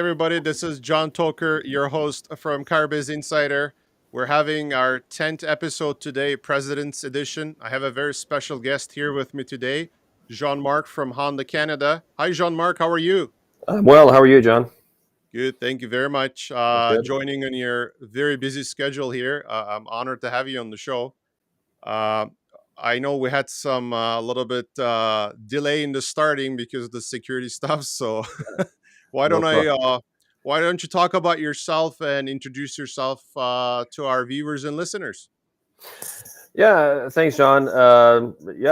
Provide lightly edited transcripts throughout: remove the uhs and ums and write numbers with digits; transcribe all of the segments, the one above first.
everybody. This is John Toker, your host from Car Biz Insider. We're having our 10th episode today, President's Edition. I have a very special guest here with me today, Jean Marc from Honda Canada. Hi, Jean Marc. How are you? I'm well. How are you, John? Good. Thank you very much. Good. Joining on your very busy schedule here. I'm honored to have you on the show. Uh, I know we had some little bit delay in the starting because of the security stuff. So why No don't I? problem. Why don't you talk about yourself and introduce yourself to our viewers and listeners? Yeah, thanks, John.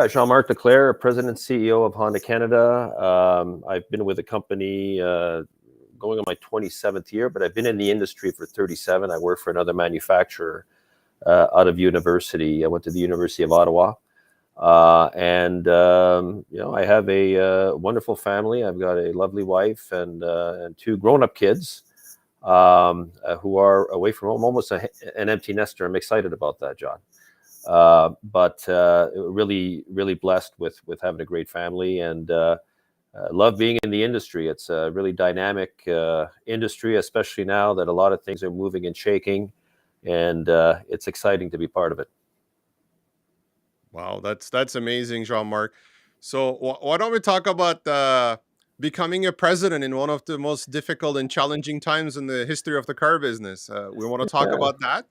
Jean Marc Leclerc, President and CEO of Honda Canada. I've been with the company going on my 27th year, but I've been in the industry for 37. I work for another manufacturer out of university. I went to the University of Ottawa. I have a wonderful family. I've got a lovely wife and two grown-up kids who are away from home, almost an empty nester. I'm excited about that, John. But really, really blessed with having a great family and love being in the industry. It's a really dynamic industry, especially now that a lot of things are moving and shaking, and it's exciting to be part of it. Wow, that's amazing, Jean Marc. So why don't we talk about becoming a president in one of the most difficult and challenging times in the history of the car business? We want to talk Yeah. about that.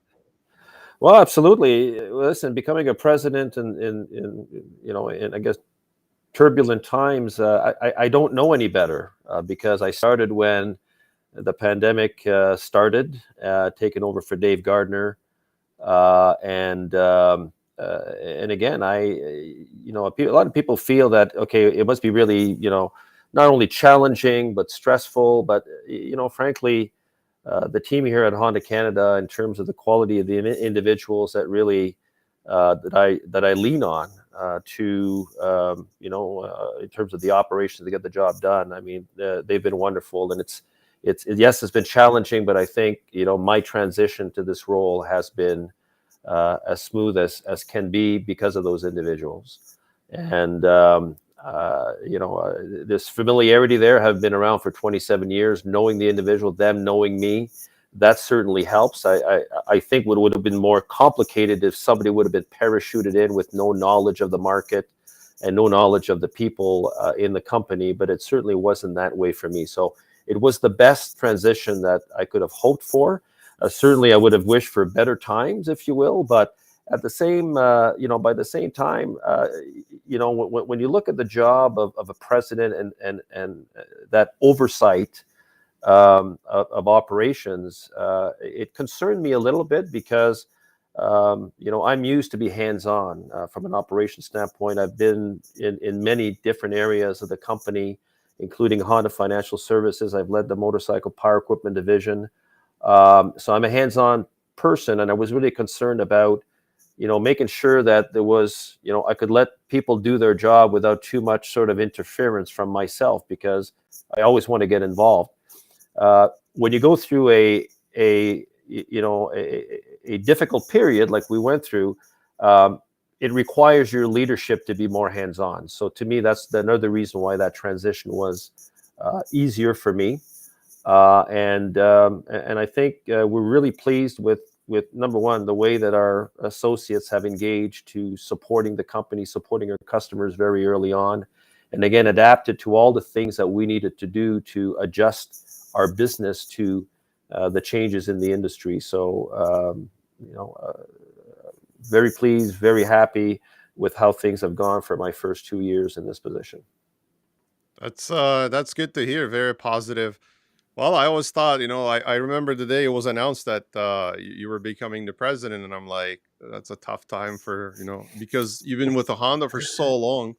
Well, absolutely. Listen, becoming a president in I guess turbulent times, I don't know any better because I started when the pandemic started, taking over for Dave Gardner, and again, a lot of people feel that okay, it must be really not only challenging but stressful, but frankly. The team here at Honda Canada, in terms of the quality of the individuals that really that I lean on in terms of the operations to get the job done. I mean, they've been wonderful, and yes, it's been challenging, but I think my transition to this role has been as smooth as can be because of those individuals, and this familiarity there. Have been around for 27 years, knowing the individual, them knowing me. That certainly helps. I think what would have been more complicated if somebody would have been parachuted in with no knowledge of the market and no knowledge of the people in the company, but it certainly wasn't that way for me. So it was the best transition that I could have hoped for. Certainly, I would have wished for better times, if you will, but at the same, by the same time, when you look at the job of a president and that oversight of operations, it concerned me a little bit because, I'm used to be hands-on from an operations standpoint. I've been in many different areas of the company, including Honda Financial Services. I've led the motorcycle power equipment division. So I'm a hands-on person, and I was really concerned about making sure that there was, I could let people do their job without too much sort of interference from myself, because I always want to get involved. When you go through a difficult period like we went through, it requires your leadership to be more hands-on. So to me, that's another reason why that transition was easier for me. And I think we're really pleased with number one, the way that our associates have engaged to supporting the company, supporting our customers very early on, and again adapted to all the things that we needed to do to adjust our business to the changes in the industry. So very pleased, very happy with how things have gone for my first 2 years in this position. That's good to hear. Very positive. Well, I always thought, I remember the day it was announced that you were becoming the president, and I'm like, that's a tough time for, because you've been with a Honda for so long.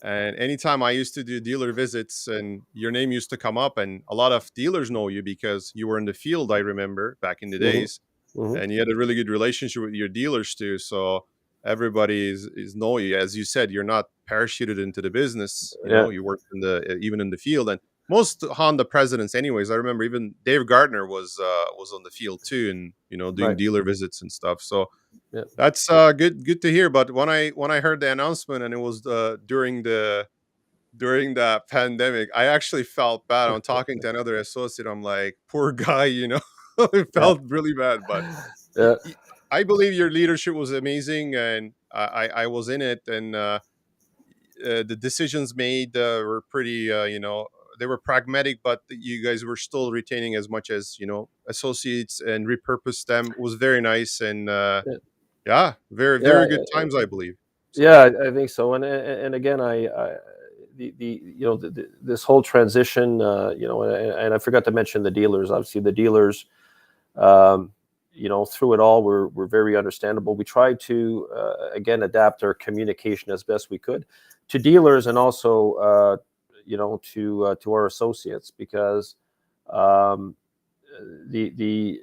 And anytime I used to do dealer visits and your name used to come up, and a lot of dealers know you because you were in the field, I remember back in the Hmm. days, Hmm. and you had a really good relationship with your dealers too. So everybody is know you. As you said, you're not parachuted into the business. Yeah, You worked in the even in the field, and most Honda presidents, anyways. I remember even Dave Gardner was on the field too, and doing right. dealer visits and stuff. So Yeah. that's good to hear. But when I heard the announcement, and it was during the during the pandemic, I actually felt bad. I'm talking to another associate. I'm like, poor guy, I Yeah. felt really bad. But y- Yeah. y- I believe your leadership was amazing, and I was in it, and the decisions made were pretty, they were pragmatic, but you guys were still retaining as much as associates and repurposed them. It was very nice, and yeah, very Yeah. very good times, I believe. So. Yeah, I think so. And again, the this whole transition, and I forgot to mention the dealers. Obviously, the dealers, um, through it all, were very understandable. We tried to again adapt our communication as best we could to dealers, and also to our associates, because um, the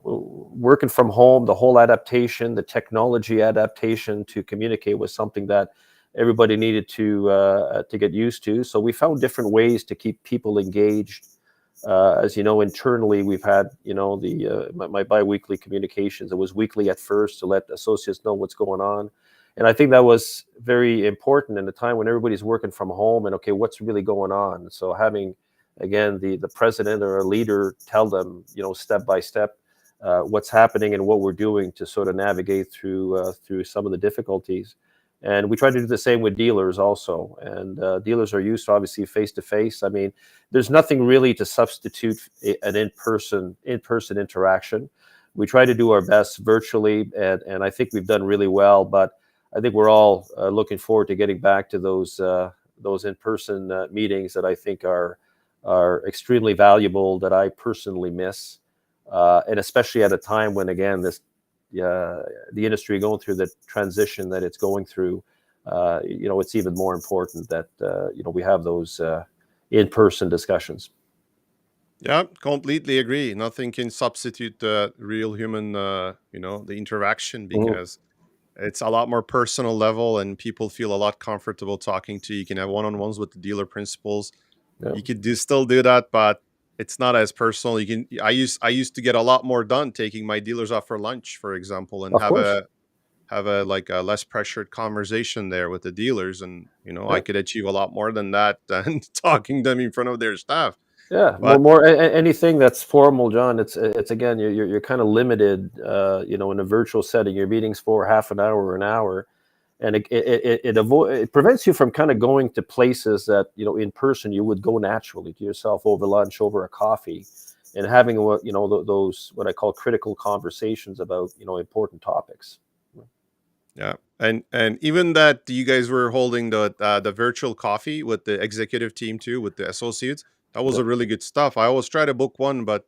working from home, the whole adaptation, the technology adaptation to communicate was something that everybody needed to get used to. So we found different ways to keep people engaged. As you know, internally we've had the my biweekly communications. It was weekly at first to let associates know what's going on, and I think that was very important in a time when everybody's working from home and okay, what's really going on. So having again the president or a leader tell them step by step what's happening and what we're doing to sort of navigate through some of the difficulties. And we try to do the same with dealers also. And dealers are used to obviously face to face. I mean, there's nothing really to substitute an in person interaction. We try to do our best virtually, and I think we've done really well. But I think we're all looking forward to getting back to those in-person meetings that I think are extremely valuable, that I personally miss, and especially at a time when again the industry going through the transition that it's going through. It's even more important that we have those in-person discussions. Yeah, completely agree. Nothing can substitute the real human, the interaction, Mhm. because it's a lot more personal level and people feel a lot comfortable talking to you. You can have one-on-ones with the dealer principals. Yeah, You could still do that, but it's not as personal. I used to get a lot more done taking my dealers out for lunch, for example, and of course. have a like a less pressured conversation there with the dealers, and I Yeah. could achieve a lot more than that than talking them in front of their staff. Yeah, But anything that's formal, John. It's again, you're kind of limited, in a virtual setting. Your meetings for half an hour or an hour, and it prevents you from kind of going to places that in person you would go naturally to yourself over lunch, over a coffee, and having what those what I call critical conversations about important topics. yeah, and even that you guys were holding the virtual coffee with the executive team too, with the associates. That was Yeah. a really good stuff. I always try to book one, but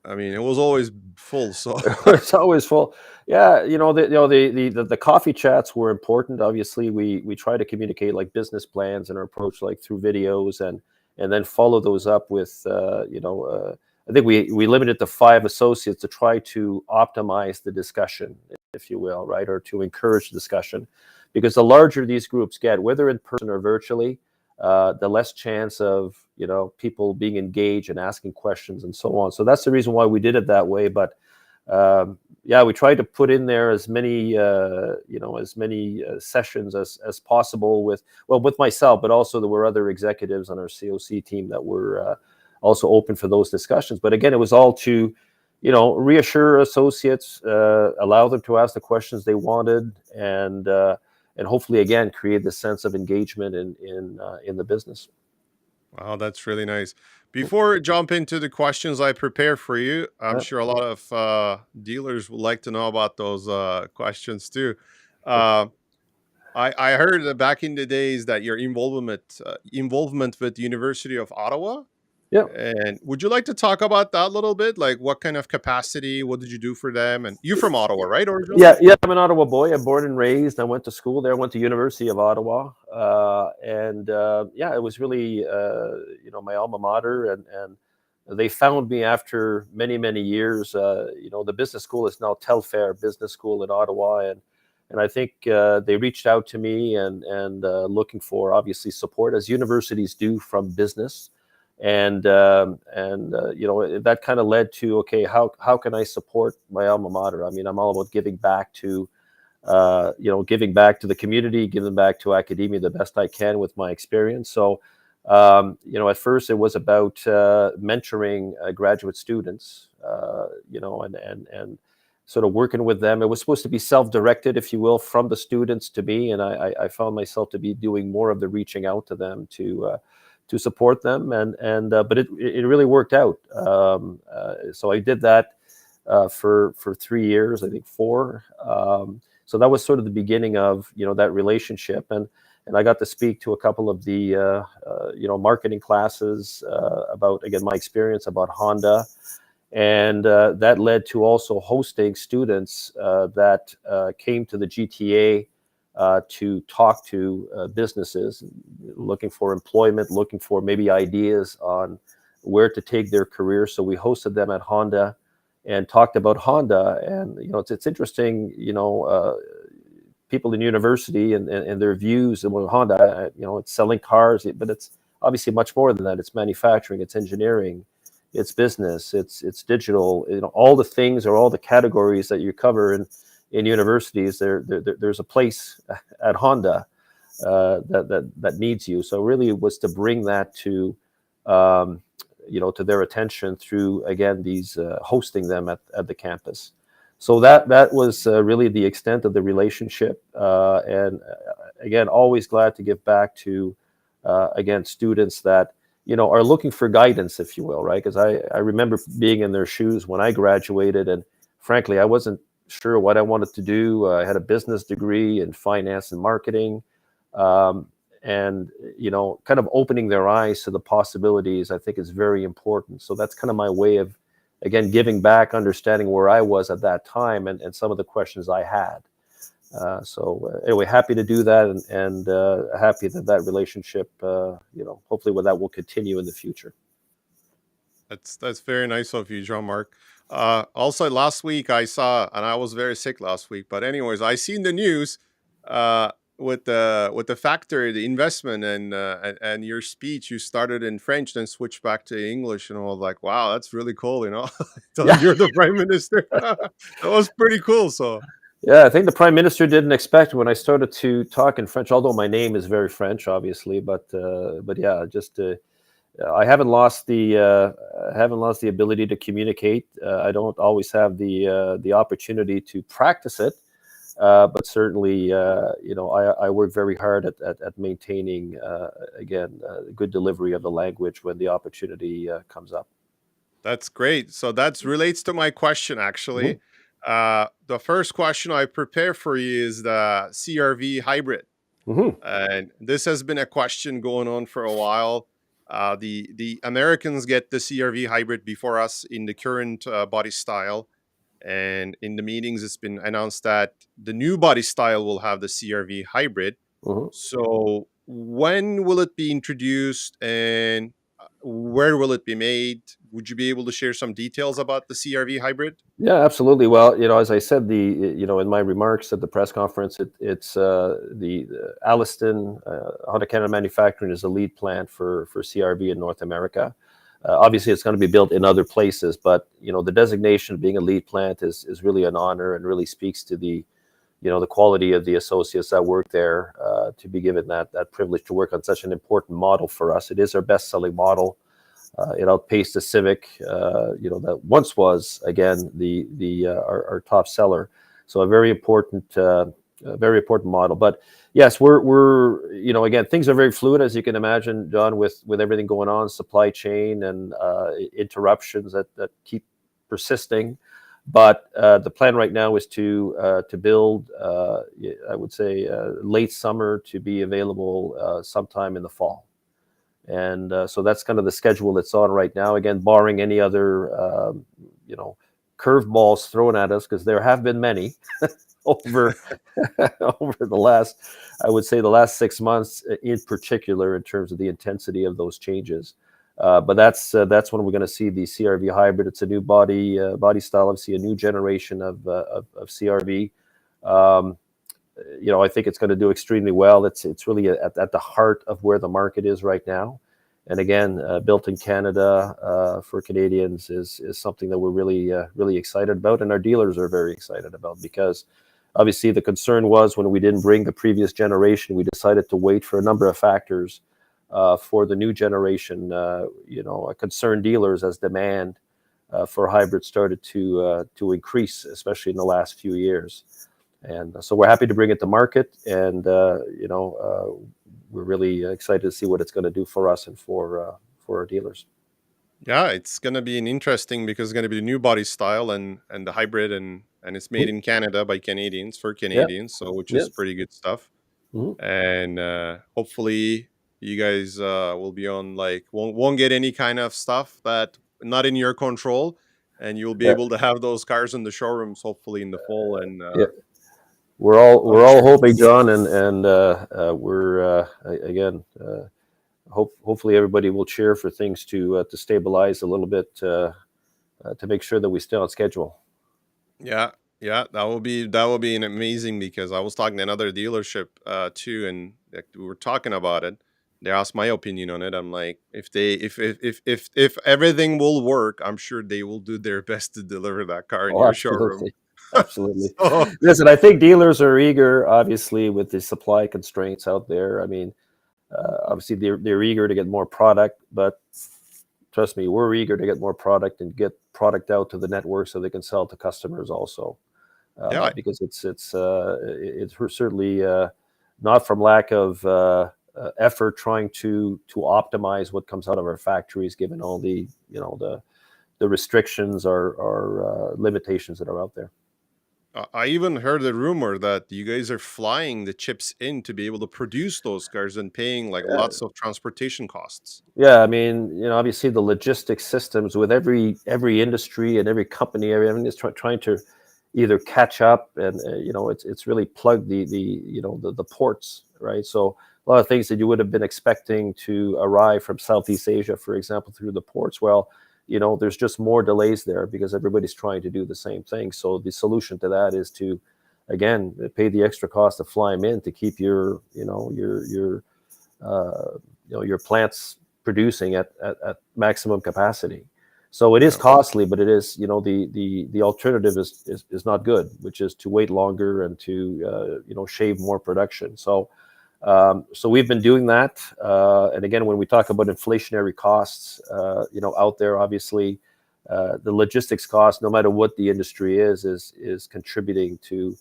I mean it was always full. So It's always full. Yeah, the coffee chats were important. Obviously, we try to communicate like business plans and our approach like through videos, and then follow those up with I think we limited to 5 associates to try to optimize the discussion, if you will, right, or to encourage discussion, because the larger these groups get, whether in person or virtually, the less chance of people being engaged and asking questions and so on. So that's the reason why we did it that way. But yeah, we tried to put in there as many sessions as possible with myself, but also there were other executives on our COC team that were also open for those discussions. But again, it was all to reassure associates, allow them to ask the questions they wanted, and hopefully again create this sense of engagement in the business. wow, that's really nice. Before I jump into the questions I prepare for you, I'm Yeah, sure a lot of dealers would like to know about those questions too. Uh, I heard that back in the days that your involvement with the University of Ottawa. yeah. And would you like to talk about that a little bit? Like what kind of capacity? What did you do for them? And you're from Ottawa, right, Yeah, originally? yeah. I'm an Ottawa boy. I'm born and raised. I went to school there. I went to University of Ottawa, and yeah, it was really my alma mater, and they found me after many many years. The business school is now Telfair Business School in Ottawa, and I think they reached out to me and looking for obviously support as universities do from business, and that kind of led to, okay, how can I support my alma mater? I mean, I'm all about giving back to giving back to the community, giving back to academia the best I can with my experience. So, at first it was about mentoring graduate students, and sort of working with them. It was supposed to be self-directed, if you will, from the students to me, and I found myself to be doing more of the reaching out to them to support them, but it really worked out. So I did that for 3 years, I think four. So that was sort of the beginning of that relationship, and I got to speak to a couple of the marketing classes about, again, my experience about Honda, and that led to also hosting students that came to the GTA to talk to businesses looking for employment, looking for maybe ideas on where to take their career. So we hosted them at Honda and talked about Honda. And it's interesting, people in university and their views and Honda, it's selling cars, but it's obviously much more than that. It's manufacturing, it's engineering, it's business, it's digital. All the things, or all the categories that you cover in universities, there's a place at Honda that needs you. So really it was to bring that to to their attention through, again, these hosting them at the campus. So that was really the extent of the relationship, and again, always glad to give back to again, students that are looking for guidance, if you will, right? Because I remember being in their shoes when I graduated, and frankly, I wasn't sure what I wanted to do. I had a business degree in finance and marketing, and kind of opening their eyes to the possibilities, I think, is very important. So that's kind of my way of, again, giving back, understanding where I was at that time, and some of the questions I had. Anyway, happy to do that, and happy that relationship, hopefully that will continue in the future. That's very nice of you, Jean Marc. Also, last week I saw, and I was very sick last week. But anyways, I seen the news uh, with the factory, the investment, and your speech. You started in French, then switched back to English, and I was like, wow, that's really cool. Till Yeah. you're the prime minister. That was pretty cool. So Yeah, I think the prime minister didn't expect when I started to talk in French, although my name is very French, obviously. But yeah, just I haven't lost the ability to communicate. I don't always have the opportunity to practice it, but certainly, I work very hard at maintaining, again, good delivery of the language when the opportunity comes up. that's great. So that relates to my question, Hmm. actually. The first question I prepare for you is the CRV hybrid. Hmm. And this has been a question going on for a while. The Americans get the CRV hybrid before us in the current body style, and in the meetings, it's been announced that the new body style will have the CRV hybrid. Hmm. So when will it be introduced, and where will it be made? Would you be able to share some details about the CRV hybrid? Yeah, absolutely. Well, as I said, in my remarks at the press conference, it's the Alliston, Honda Canada Manufacturing is the lead plant for CRV in North America. Obviously, it's going to be built in other places, but the designation of being a lead plant is really an honor, and really speaks to the quality of the associates that work there, to be given that privilege to work on such an important model for us. It is our best-selling model. It outpaced the Civic, that once was, again, our top seller. So a very important model. But yes, we're again, things are very fluid, as you can imagine, John, with everything going on, supply chain and interruptions that keep persisting. But the plan right now is to build, I would say, late summer, to be available sometime in the fall. And so that's kind of the schedule it's on right now. Again, barring any other, curveballs thrown at us, because there have been many over over I would say, the last 6 months, in particular, in terms of the intensity of those changes. But that's when we're going to see the CRV hybrid. It's a new body style, obviously a new generation of CRV. Um, I think it's going to do extremely well. It's really at the heart of where the market is right now. And again, built in Canada for Canadians is something that we're really excited about, and our dealers are very excited about, because Obviously, the concern was when we didn't bring the previous generation, we decided to wait for a number of factors for the new generation. Concerned dealers as demand for hybrids started to increase, especially in the last few years. And so we're happy to bring it to market, and we're really excited to see what it's going to do for us and for our dealers. Yeah, it's gonna be an interesting because it's gonna be the new body style and the hybrid and it's made Mhm. in Canada by Canadians for Yeah, Canadians, so which yeah. is pretty good stuff. Mhm. And hopefully you guys will be on like won't get any kind of stuff that not in your control, and you'll be Yeah, able to have those cars in the showrooms hopefully in the fall and yeah. We're all sure. hoping, John, and we're again. Hopefully, everybody will cheer for things to stabilize a little bit to make sure that we stay on schedule. Yeah, yeah, that will be an amazing because I was talking to another dealership too, and like, we were talking about it. They asked my opinion on it. I'm like, if everything will work, I'm sure they will do their best to deliver that car in Oh, your showroom. absolutely. Absolutely. So Listen, I think dealers are eager, obviously, with the supply constraints out there. I mean, obviously, they're eager to get more product, but trust me, we're eager to get more product and get product out to the network so they can sell to customers also. yeah, Because it's certainly not from lack of effort trying to optimize what comes out of our factories, given all the restrictions or limitations that are out there. I even heard the rumor that you guys are flying the chips in to be able to produce those cars and paying like Yeah, lots of transportation costs. yeah. I mean, obviously the logistics systems with every industry and every company, everything is trying to either catch up, and it's really plugged the ports, right? So a lot of things that you would have been expecting to arrive from Southeast Asia, for example, through the ports, well, there's just more delays there because everybody's trying to do the same thing. So the solution to that is to, again, pay the extra cost to fly them in to keep uh, your plants producing at maximum capacity. So it is Yeah. costly, but it is, the alternative is not good, which is to wait longer and to shave more production. So we've been doing that, and again, when we talk about inflationary costs, out there, obviously, the logistics cost, no matter what the industry is contributing to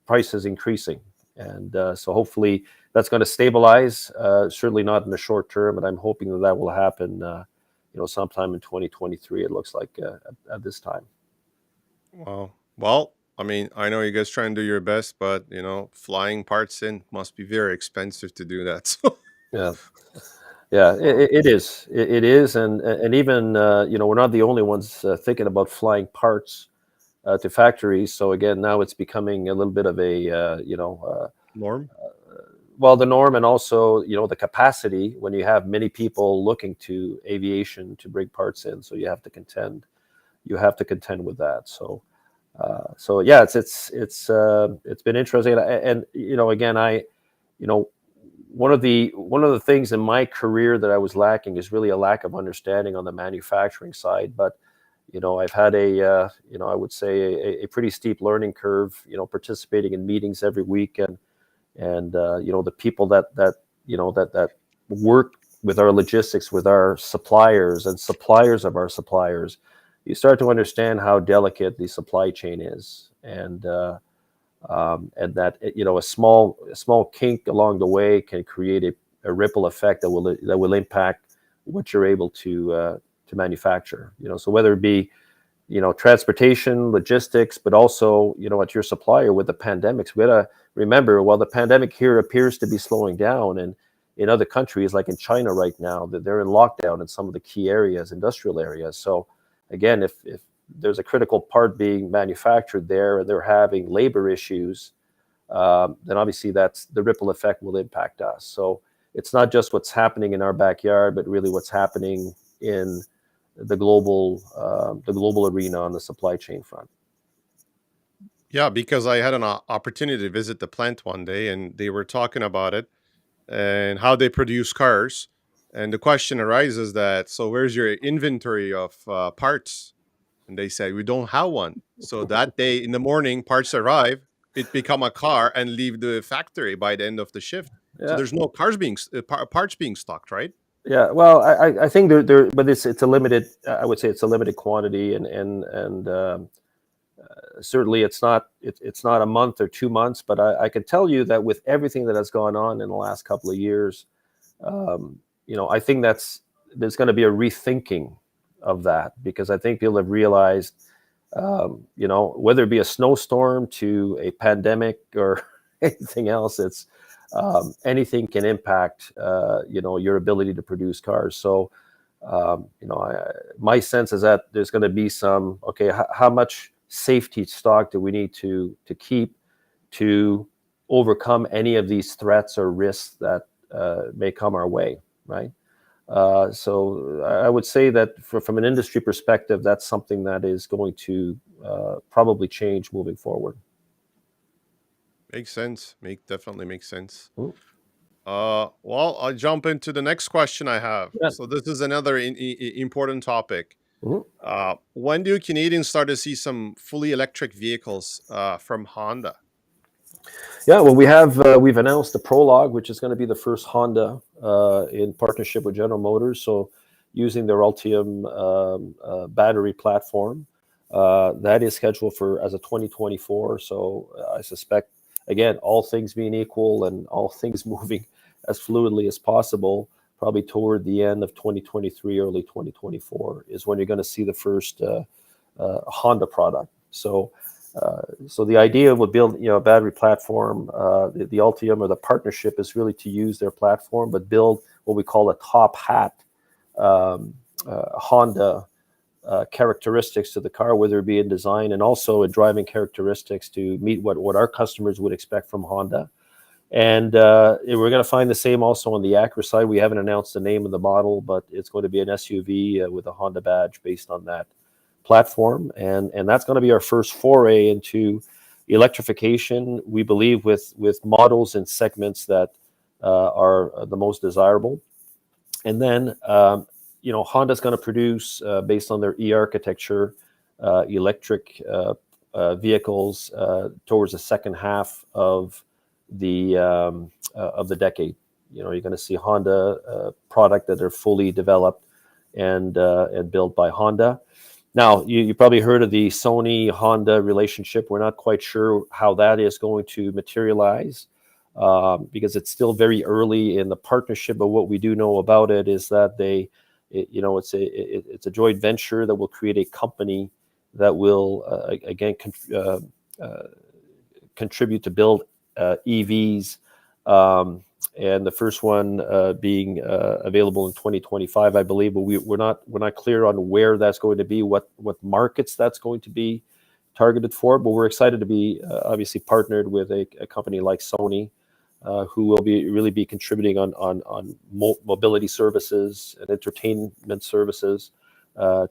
prices increasing, and so hopefully that's going to stabilize. Certainly not in the short term, but I'm hoping that will happen. Sometime in 2023. It looks like at this time. Wow. Well, I mean, I know you guys try and do your best, but flying parts in must be very expensive to do that. So, Yeah, yeah, wow. it is. It is, and even we're not the only ones thinking about flying parts to factories. So again, now it's becoming a little bit of a Norm. well, the norm, and also the capacity when you have many people looking to aviation to bring parts in. So you have to contend with that. So yeah, it's been interesting, and again, you know one of the things in my career that I was lacking is really a lack of understanding on the manufacturing side. But I've had I would say a pretty steep learning curve. Participating in meetings every week, and the people that work with our logistics, with our suppliers and suppliers of our suppliers, you start to understand how delicate the supply chain is, and that a small kink along the way can create a ripple effect that will impact what you're able to manufacture. So whether it be transportation, logistics, but also at your supplier with the pandemics. We gotta remember, while the pandemic here appears to be slowing down, and in other countries like in China right now, that they're in lockdown in some of the key areas, industrial areas. So again, if there's a critical part being manufactured there and they're having labor issues, then obviously that's the ripple effect will impact us. So it's not just what's happening in our backyard, but really what's happening in the global arena on the supply chain front. Yeah, because I had an opportunity to visit the plant one day, and they were talking about it and how they produce cars. And the question arises that so where's your inventory of parts? and they say we don't have one. So that day in the morning, parts arrive, it become a car and leave the factory by the end of the shift. So Yeah. there's no cars being parts being stocked, right? Yeah, well, I think there, but it's a limited. I would say it's a limited quantity, and certainly it's not a month or 2 months. But I can tell you that with everything that has gone on in the last couple of years, I think there's going to be a rethinking of that, because I think people have realized, whether it be a snowstorm to a pandemic or anything else, it's anything can impact your ability to produce cars. So my sense is that there's going to be some, okay, how much safety stock do we need to keep to overcome any of these threats or risks that may come our way, right? So I would say that from an industry perspective, that's something that is going to probably change moving forward. Makes sense. Definitely makes sense. Mhm. Well, I'll jump into the next question I have. Yeah. So this is another important topic. Mhm. When do Canadians start to see some fully electric vehicles from Honda? Yeah, well, we've announced the Prologue, which is going to be the first Honda in partnership with General Motors. So, using their Ultium battery platform, that is scheduled for as a 2024. So, I suspect, again, all things being equal and all things moving as fluidly as possible, probably toward the end of 2023, early 2024 is when you're going to see the first Honda product. So the idea with build, a battery platform, the Ultium or the partnership is really to use their platform, but build what we call a top hat Honda characteristics to the car, whether it be in design and also in driving characteristics to meet what our customers would expect from Honda. And we're going to find the same also on the Acura side. We haven't announced the name of the model, but it's going to be an SUV with a Honda badge based on that platform, and that's going to be our first foray into electrification. We believe with models and segments that are the most desirable, and then Honda's going to produce based on their e-architecture electric vehicles towards the second half of the decade. You're going to see Honda product that are fully developed and built by Honda. Now, you probably heard of the Sony-Honda relationship. We're not quite sure how that is going to materialize because it's still very early in the partnership. But what we do know about it is that it's a joint venture that will create a company that will, contribute to build EVs. And the first one being available in 2025, I believe. But we're not clear on where that's going to be, what markets that's going to be targeted for. But we're excited to be obviously partnered with a company like Sony, who will really be contributing on mobility services and entertainment services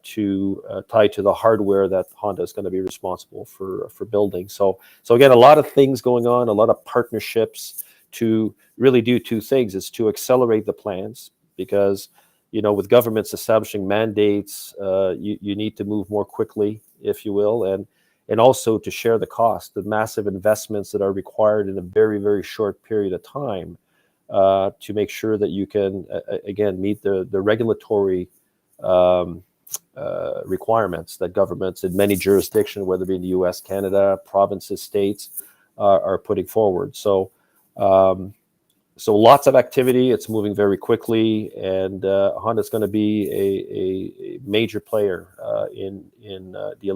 to tie to the hardware that Honda is going to be responsible for building. So again, a lot of things going on, a lot of partnerships to really do two things. Is to accelerate the plans, because with governments establishing mandates, you need to move more quickly, if you will, and also to share the cost, the massive investments that are required in a very, very short period of time to make sure that you can again meet the regulatory requirements that governments in many jurisdictions, whether it be in the U.S., Canada, provinces, states, are putting forward. So lots of activity. It's moving very quickly, and Honda's going to be a major player in the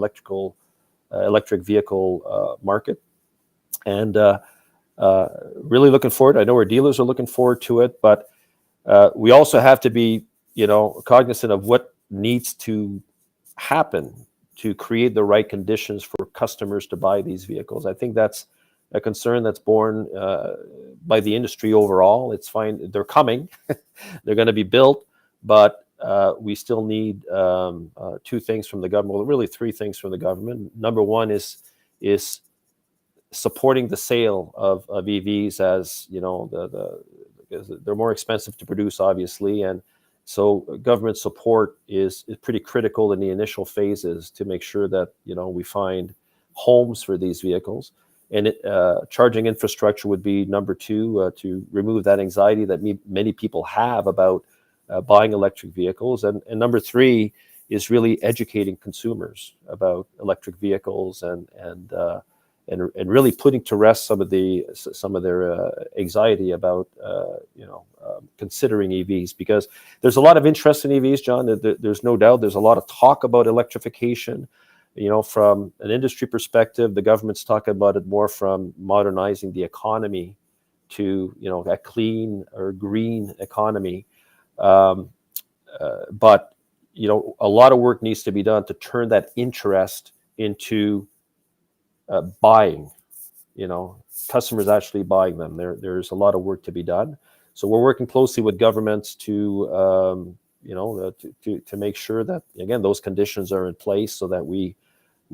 electric vehicle market, and really looking forward. I know our dealers are looking forward to it, but we also have to be, cognizant of what needs to happen to create the right conditions for customers to buy these vehicles. I think that's a concern that's borne by the industry overall. It's fine; they're coming, they're going to be built, but we still need two things from the government. Well, really three things from the government. Number one is supporting the sale of EVs, as because they're more expensive to produce, obviously, and So government support is pretty critical in the initial phases to make sure that we find homes for these vehicles. And charging infrastructure would be number two, to remove that anxiety that many people have about buying electric vehicles. And number three is really educating consumers about electric vehicles and really putting to rest some of their anxiety about considering EVs, because there's a lot of interest in EVs, John. There's no doubt. There's a lot of talk about electrification. From an industry perspective, the government's talking about it more from modernizing the economy to a clean or green economy. But a lot of work needs to be done to turn that interest into buying. Customers actually buying them. There's a lot of work to be done. So we're working closely with governments to make sure that, again, those conditions are in place so that we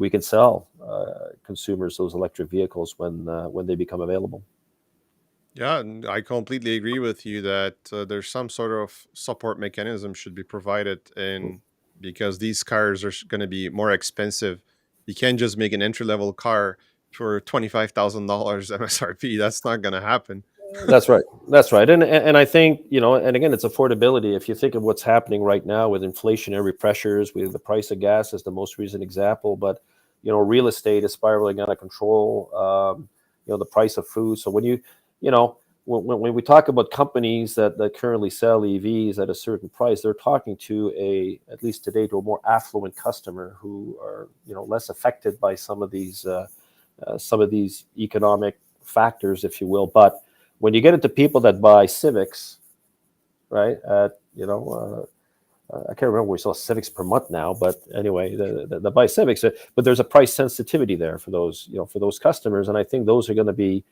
can sell consumers those electric vehicles when they become available. Yeah, and I completely agree with you that there's some sort of support mechanism should be provided, and because these cars are going to be more expensive, you can't just make an entry level car for $25,000 MSRP. That's not going to happen. That's right. That's right. And I think, and again, it's affordability. If you think of what's happening right now with inflationary pressures, with the price of gas as the most recent example, but, real estate is spiraling out of control, the price of food. So when we talk about companies that currently sell EVs at a certain price, they're talking to at least today, to a more affluent customer who are, less affected by some of these economic factors, if you will. But when you get into people that buy Civics, right? I can't remember, we sell Civics per month now, but anyway, the buy Civics, but there's a price sensitivity there for those customers, and I think those are going to be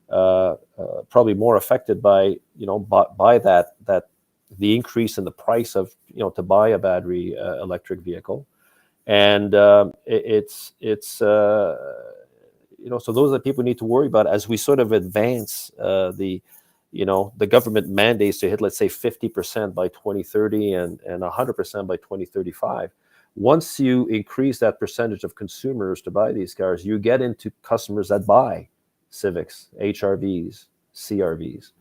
probably more affected by that the increase in the price of to buy a battery electric vehicle, and so those are the people we need to worry about as we sort of advance the government mandates to hit, let's say, 50% by 2030 and 100% by 2035. Once you increase that percentage of consumers to buy these cars, you get into customers that buy Civics, HRVs, CRVs.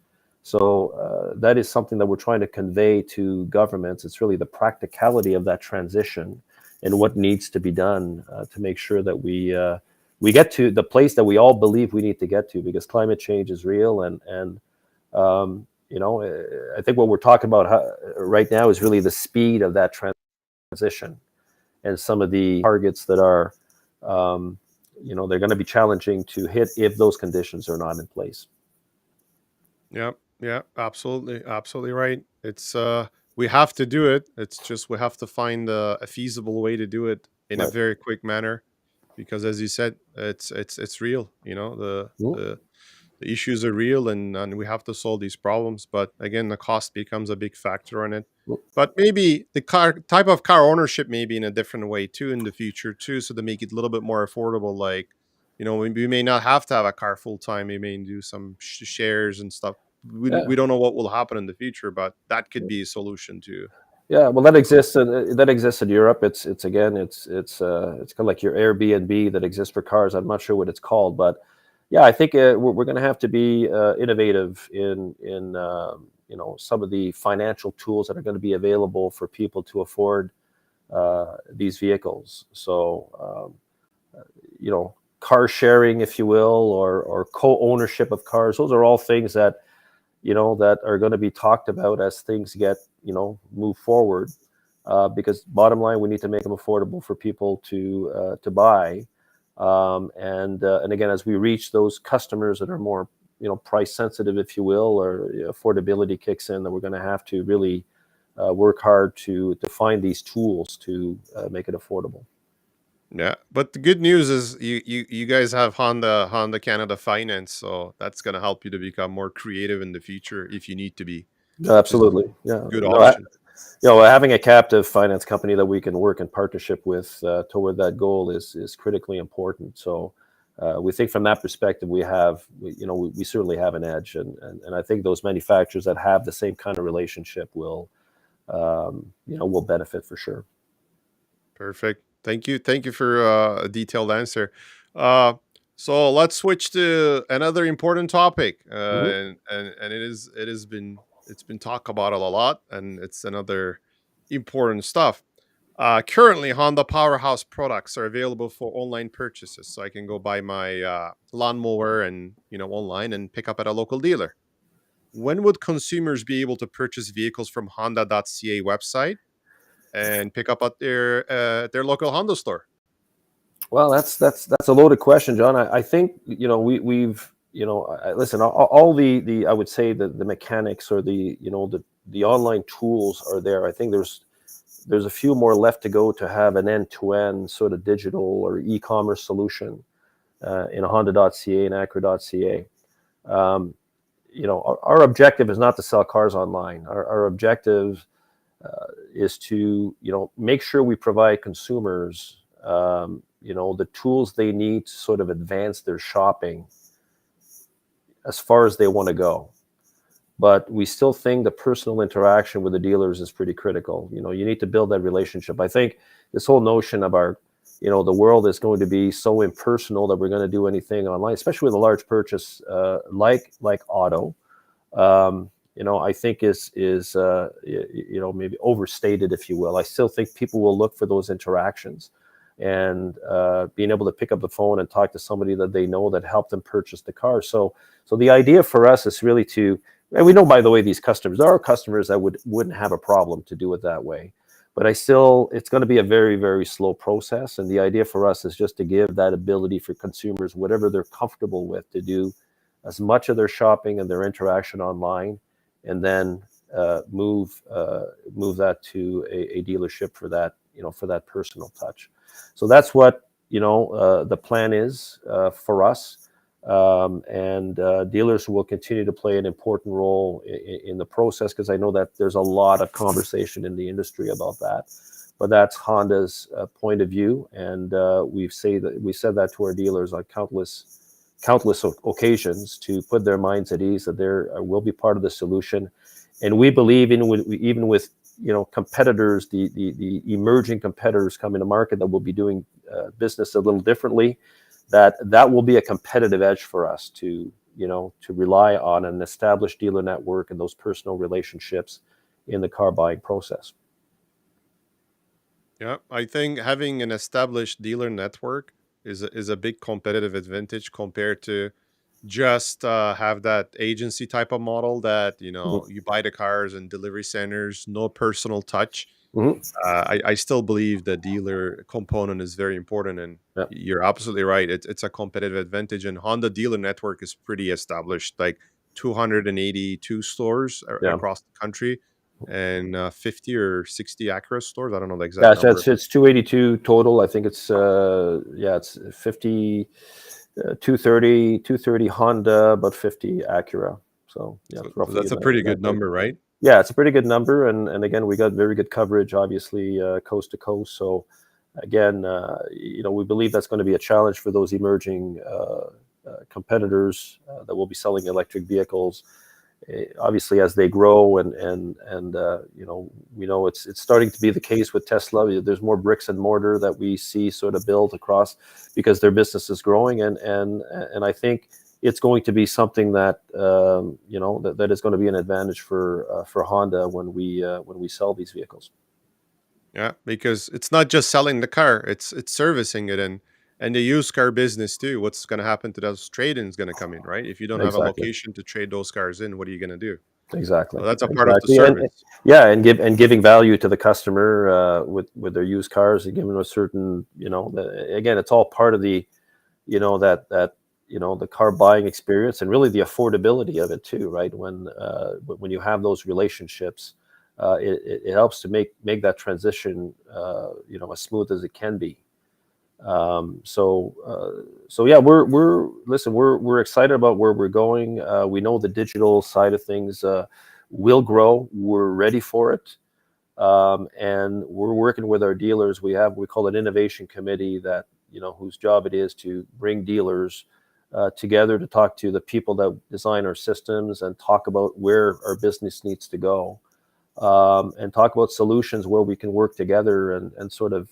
So that is something that we're trying to convey to governments. It's really the practicality of that transition and what needs to be done to make sure that we get to the place that we all believe we need to get to, because climate change is real. And I think what we're talking about right now is really the speed of that transition and some of the targets that are, they're going to be challenging to hit if those conditions are not in place. Yeah, yeah, absolutely, absolutely right. It's we have to do it. It's just we have to find a feasible way to do it in a Right. very quick manner, because as you said, it's real. Mm. The issues are real, and we have to solve these problems. But again, the cost becomes a big factor on it. Mm. But maybe the car type of car ownership maybe in a different way too in the future too, so to make it a little bit more affordable. Like, we may not have to have a car full time. We may do some shares and stuff. Yeah. We don't know what will happen in the future, but that could be a solution too. Yeah, well, that exists. That exists in Europe. It's again, it's kind of like your Airbnb that exists for cars. I'm not sure what it's called, but yeah, I think we're going to have to be innovative in some of the financial tools that are going to be available for people to afford these vehicles. So car sharing, if you will, or co-ownership of cars. Those are all things that that are going to be talked about as things get move forward, because bottom line, we need to make them affordable for people to buy, and again, as we reach those customers that are more price sensitive, if you will, or affordability kicks in, that we're going to have to really work hard to find these tools to make it affordable. Yeah, but the good news is you guys have Honda Canada Finance, so that's gonna help you to become more creative in the future if you need to be, which is a Absolutely, yeah. good option. Having a captive finance company that we can work in partnership with toward that goal is critically important. So we think from that perspective, we certainly have an edge, and I think those manufacturers that have the same kind of relationship will will benefit for sure. Perfect. Thank you for a detailed answer. Uh, so let's switch to another important topic, Hmm. and it's been talked about a lot, and it's another important stuff. Currently, Honda Powerhouse products are available for online purchases, so I can go buy my lawnmower and online and pick up at a local dealer. When would consumers be able to purchase vehicles from Honda.ca website and pick up at their local Honda store? Well, that's a loaded question, John. I think we've listen, all the I would say the mechanics or the online tools are there. I think there's a few more left to go to have an end-to-end sort of digital or e-commerce solution in a Honda.ca and Acura.ca. Um, our objective is not to sell cars online. Our objective is to make sure we provide consumers the tools they need to sort of advance their shopping as far as they want to go. But we still think the personal interaction with the dealers is pretty critical. You need to build that relationship. I think this whole notion of the world is going to be so impersonal that we're going to do anything online, especially with a large purchase like auto. I think is maybe overstated, if you will. I still think people will look for those interactions and being able to pick up the phone and talk to somebody that they know that helped them purchase the car. So the idea for us is really and we know, by the way, these customers, there are customers that wouldn't have a problem to do it that way. But it's going to be a very, very slow process. And the idea for us is just to give that ability for consumers, whatever they're comfortable with, to do as much of their shopping and their interaction online, and then move that to a dealership for that personal touch. So that's what the plan is for us. And dealers will continue to play an important role in the process, because I know that there's a lot of conversation in the industry about that. But that's Honda's point of view, and we said that to our dealers on countless occasions to put their minds at ease that they will be part of the solution. And we believe even with competitors, the emerging competitors coming to market that will be doing business a little differently, that will be a competitive edge for us to rely on an established dealer network and those personal relationships in the car buying process. Yeah, I think having an established dealer network is a big competitive advantage compared to just have that agency type of model that Hmm. you buy the cars and delivery centers, no personal touch. Hmm. I still believe the dealer component is very important, and Yeah. you're absolutely right. It's a competitive advantage, and Honda dealer network is pretty established, like 282 stores Yeah. across the country, and 50 or 60 Acura stores. I don't know the exact Yeah, so number. it's 282 total. I think it's 50, 230 Honda, but 50 Acura. So yeah, So, it's so roughly that's in a that pretty in that good range. number, right? Yeah, it's a pretty good number, and again, we got very good coverage, obviously, coast to coast. So again, we believe that's going to be a challenge for those emerging competitors that will be selling electric vehicles. Obviously, as they grow, and we know it's starting to be the case with Tesla. There's more bricks and mortar that we see sort of built across because their business is growing, and I think it's going to be something that that is going to be an advantage for Honda when we sell these vehicles. Yeah, because it's not just selling the car; it's servicing it, and the used car business too. What's going to happen to those trade-ins going to come in, right? If you don't have a Exactly. location to trade those cars in, what are you going to do? Exactly. So that's a part of the Exactly. service. Yeah, and giving value to the customer with their used cars, and giving them a certain, again, it's all part of the, the car buying experience, and really the affordability of it too, right? When you have those relationships, it helps to make that transition, as smooth as it can be. So yeah, we're excited about where we're going. We know the digital side of things will grow. We're ready for it, and we're working with our dealers. We call it innovation committee, that whose job it is to bring dealers together to talk to the people that design our systems and talk about where our business needs to go. and talk about solutions where we can work together and sort of,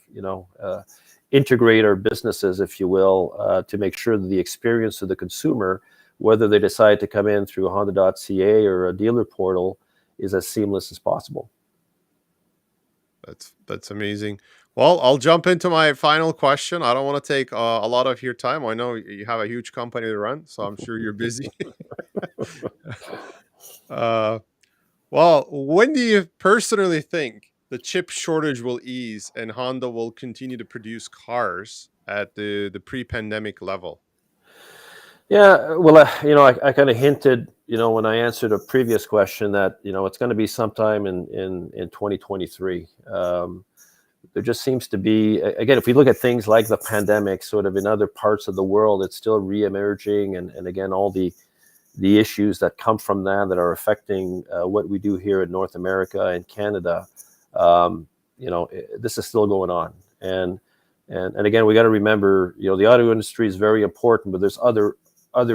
integrate our businesses, if you will, to make sure that the experience of the consumer, whether they decide to come in through Honda.ca or a dealer portal, is as seamless as possible. That's amazing. Well, I'll jump into my final question. I don't want to take a lot of your time. I know you have a huge company to run, so I'm sure you're busy. uh, well, when do you personally think the chip shortage will ease and Honda will continue to produce cars at the pre-pandemic level? Yeah, well, I kind of hinted, when I answered a previous question that, it's going to be sometime in 2023. There just seems to be, again, if we look at things like the pandemic, sort of in other parts of the world, it's still re-emerging, and again, all the issues that come from that are affecting what we do here in North America and Canada. This is still going on, and again, we got to remember, the auto industry is very important, but there's other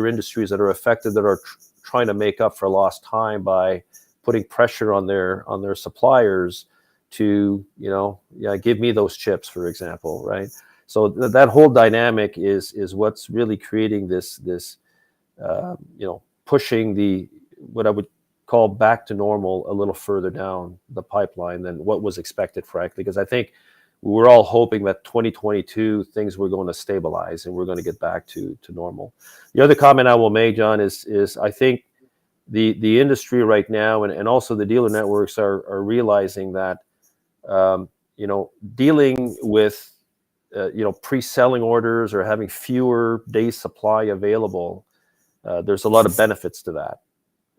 industries that are affected that are trying to make up for lost time by putting pressure on their suppliers to, give me those chips, for example, right? So that whole dynamic is what's really creating this pushing the what I would call back to normal a little further down the pipeline than what was expected, frankly, because I think we were all hoping that 2022 things were going to stabilize and we're going to get back to normal. The other comment I will make, John, is I think the industry right now and also the dealer networks are realizing that dealing with pre-selling orders or having fewer days supply available, there's a lot of benefits to that,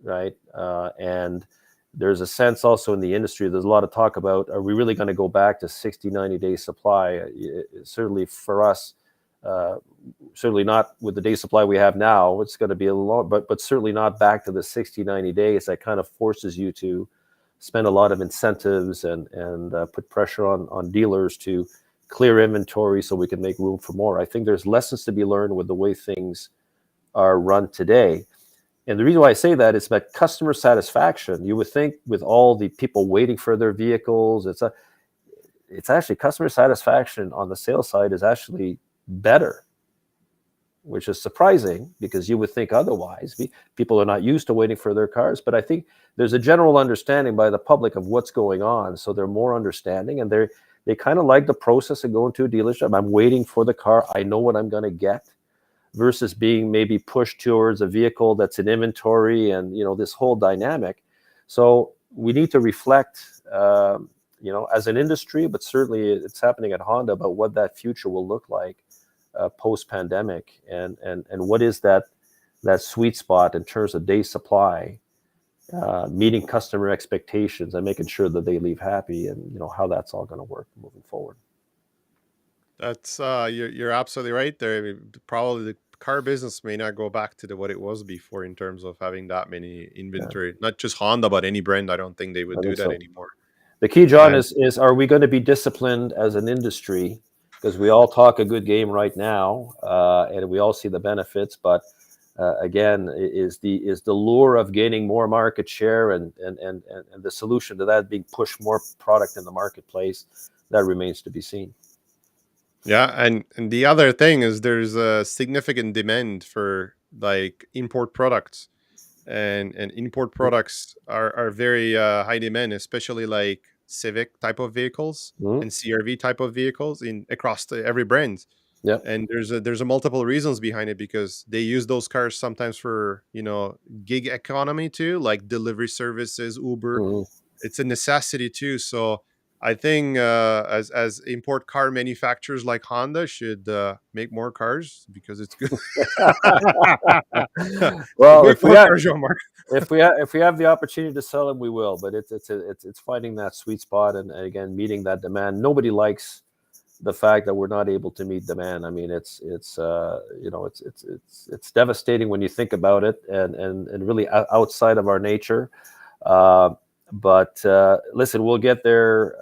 right? And there's a sense also in the industry, there's a lot of talk about, are we really going to go back to 60, 90 days supply? Certainly for us, certainly not with the day supply we have now. It's going to be a lot, but certainly not back to the 60, 90 days. That kind of forces you to spend a lot of incentives and put pressure on dealers to clear inventory so we can make room for more. I think there's lessons to be learned with the way things are run today. And the reason why I say that is that customer satisfaction, you would think with all the people waiting for their vehicles, it's actually customer satisfaction on the sales side is actually better, which is surprising because you would think otherwise. People are not used to waiting for their cars, but I think there's a general understanding by the public of what's going on. So they're more understanding, and they kind of like the process of going to a dealership. I'm waiting for the car. I know what I'm going to get, versus being maybe pushed towards a vehicle that's in inventory and, this whole dynamic. So we need to reflect, as an industry, but certainly it's happening at Honda about what that future will look like post-pandemic, and what is that sweet spot in terms of day supply, meeting customer expectations and making sure that they leave happy, and how that's all going to work moving forward. That's you're absolutely right there. I mean, probably the car business may not go back to what it was before in terms of having that many Yeah, inventory. Not just Honda, but any brand. I don't think they would I do think that so. anymore. The key, John, And is are we going to be disciplined as an industry? Because we all talk a good game right now, and we all see the benefits. But again, is the lure of gaining more market share and the solution to that being push more product in the marketplace? That remains to be seen. yeah, and the other thing is there's a significant demand for like import products, and import products are very high demand, especially like Civic type of vehicles Mm-hmm. and CRV type of vehicles in across every brand. Yeah. And there's a multiple reasons behind it, because they use those cars sometimes for gig economy too, like delivery services, Uber. Mm-hmm. It's a necessity too. So I think as import car manufacturers like Honda should make more cars because it's good. Well, Make more cars, Jean Marc. if we have the opportunity to sell them, we will. But it's finding that sweet spot, and again meeting that demand. Nobody likes the fact that we're not able to meet demand. I mean, it's devastating when you think about it, and really outside of our nature. Uh, but listen, we'll get there.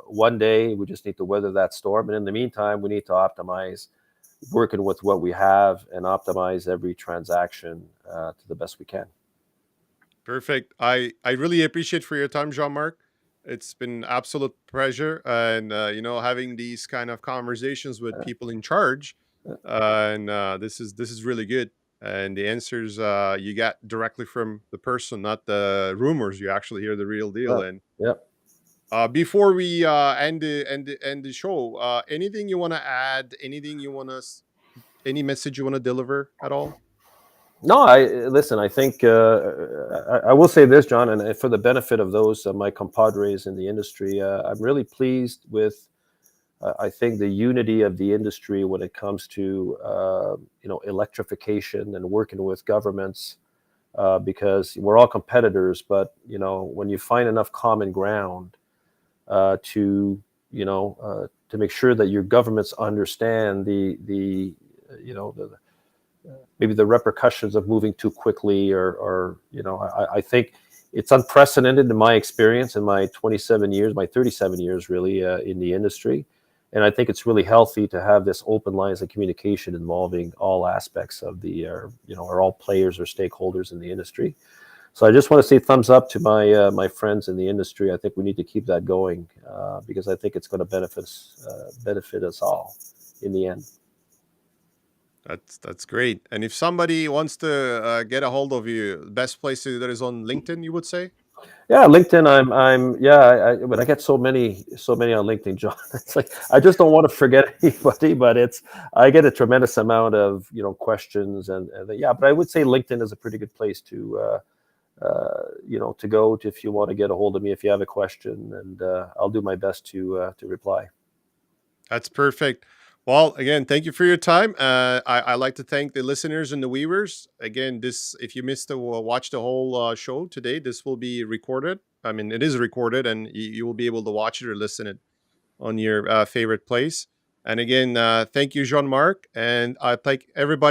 One day we just need to weather that storm, and in the meantime, we need to optimize, working with what we have, and optimize every transaction to the best we can. Perfect. I really appreciate for your time, Jean Marc. It's been absolute pleasure, and having these kind of conversations with people in charge, and this is really good. And the answers you got directly from the person, not the rumors. You actually hear the real deal. Yeah. And Yeah. before we end the show, anything you want to add? Anything you want to? Any message you want to deliver at all? No, I listen. I think I will say this, John, and for the benefit of those my compadres in the industry, I'm really pleased with. I think the unity of the industry when it comes to electrification and working with governments, because we're all competitors. But when you find enough common ground to make sure that your governments understand the you know the maybe the repercussions of moving too quickly, or I think it's unprecedented in my experience in my 27 years, my 37 years really in the industry. And I think it's really healthy to have this open lines of communication involving all aspects of or all players or stakeholders in the industry. So I just want to say thumbs up to my friends in the industry. I think we need to keep that going because I think it's going to benefit us all in the end. That's great. And if somebody wants to get a hold of you, best place that is on LinkedIn, you would say? Yeah, LinkedIn. But I get so many on LinkedIn, John. It's like I just don't want to forget anybody, but I get a tremendous amount of questions and yeah. But I would say LinkedIn is a pretty good place to go to if you want to get a hold of me if you have a question, and I'll do my best to reply. That's perfect. Well, again, thank you for your time. I like to thank the listeners and the viewers. Again, this if you missed to watch the whole show today, this will be recorded. I mean, it is recorded, and you will be able to watch it or listen it on your favorite place. And again, thank you, Jean Marc, and I thank everybody.